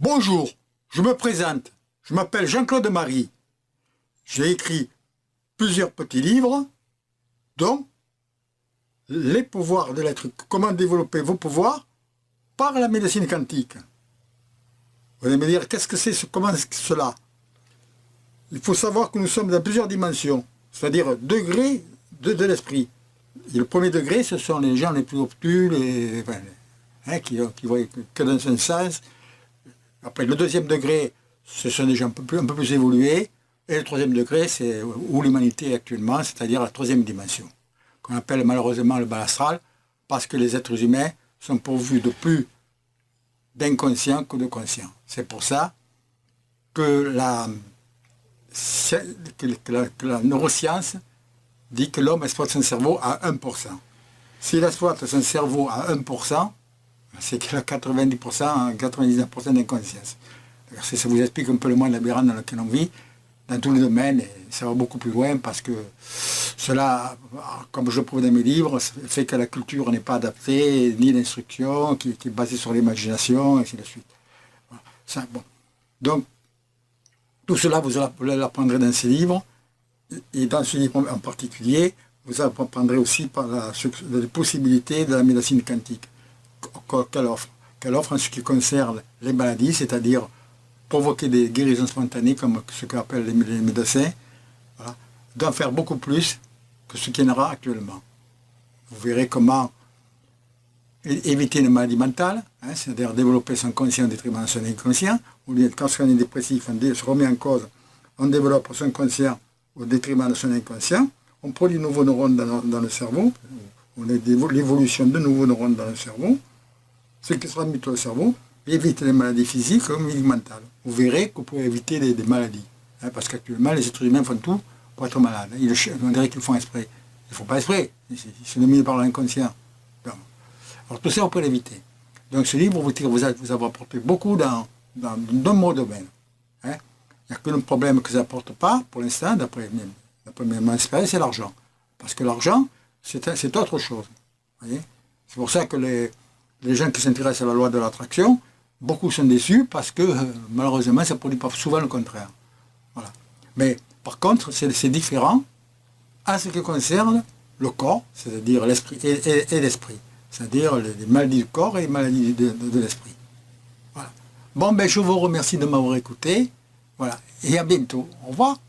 Bonjour, je me présente, je m'appelle Jean-Claude Marie. J'ai écrit plusieurs petits livres, dont les pouvoirs de l'être, comment développer vos pouvoirs par la médecine quantique. Vous allez me dire, qu'est-ce que c'est, comment cela? Il faut savoir que nous sommes dans plusieurs dimensions, c'est-à-dire degrés de l'esprit. Et le premier degré, ce sont les gens les plus obtus, qui voient que dans un sens. Après, le deuxième degré, ce sont des gens un peu plus évolués. Et le troisième degré, c'est où l'humanité est actuellement, c'est-à-dire la troisième dimension, qu'on appelle malheureusement le bas astral, parce que les êtres humains sont pourvus de plus d'inconscients que de conscients. C'est pour ça que la neuroscience dit que l'homme exploite son cerveau à 1%. S'il exploite son cerveau à 1%, c'est qu'il a 90%, 99% d'inconscience. Ça vous explique un peu le monde aberrant dans lequel on vit, dans tous les domaines, et ça va beaucoup plus loin, parce que cela, comme je le prouve dans mes livres, fait que la culture n'est pas adaptée, ni l'instruction, qui est basée sur l'imagination, et ainsi de suite. Voilà. Ça, bon. Donc, tout cela, vous l'apprendrez dans ces livres, et dans ce livre en particulier, vous apprendrez aussi par les possibilités de la médecine quantique qu'elle offre en ce qui concerne les maladies, c'est-à-dire provoquer des guérisons spontanées, comme ce qu'appellent les médecins, voilà, d'en faire beaucoup plus que ce qu'il y en aura actuellement. Vous verrez comment éviter les maladies mentales, c'est-à-dire développer son conscient au détriment de son inconscient, ou bien quand on est dépressif, on se remet en cause, on développe son conscient au détriment de son inconscient, on produit de nouveaux neurones dans le cerveau, on a l'évolution de nouveaux neurones dans le cerveau, ce qui sera mis dans le cerveau, évite les maladies physiques comme les mentales. Vous verrez que vous pouvez éviter des maladies. Parce qu'actuellement, les êtres humains font tout pour être malades. On dirait qu'ils font exprès. Ils ne font pas exprès. Ils sont dominés par l'inconscient. Alors tout ça, on peut l'éviter. Donc ce livre vous avoir apporté beaucoup dans mon domaine. Il n'y a que le problème que ça n'apporte pas, pour l'instant, d'après mon expérience, c'est l'argent. Parce que l'argent, c'est autre chose. C'est pour ça que les gens qui s'intéressent à la loi de l'attraction, beaucoup sont déçus parce que malheureusement ça ne produit pas souvent le contraire. Voilà. Mais par contre, c'est différent en ce qui concerne le corps, c'est-à-dire l'esprit et l'esprit. C'est-à-dire les maladies du corps et les maladies de l'esprit. Voilà. Bon, je vous remercie de m'avoir écouté. Voilà. Et à bientôt. Au revoir.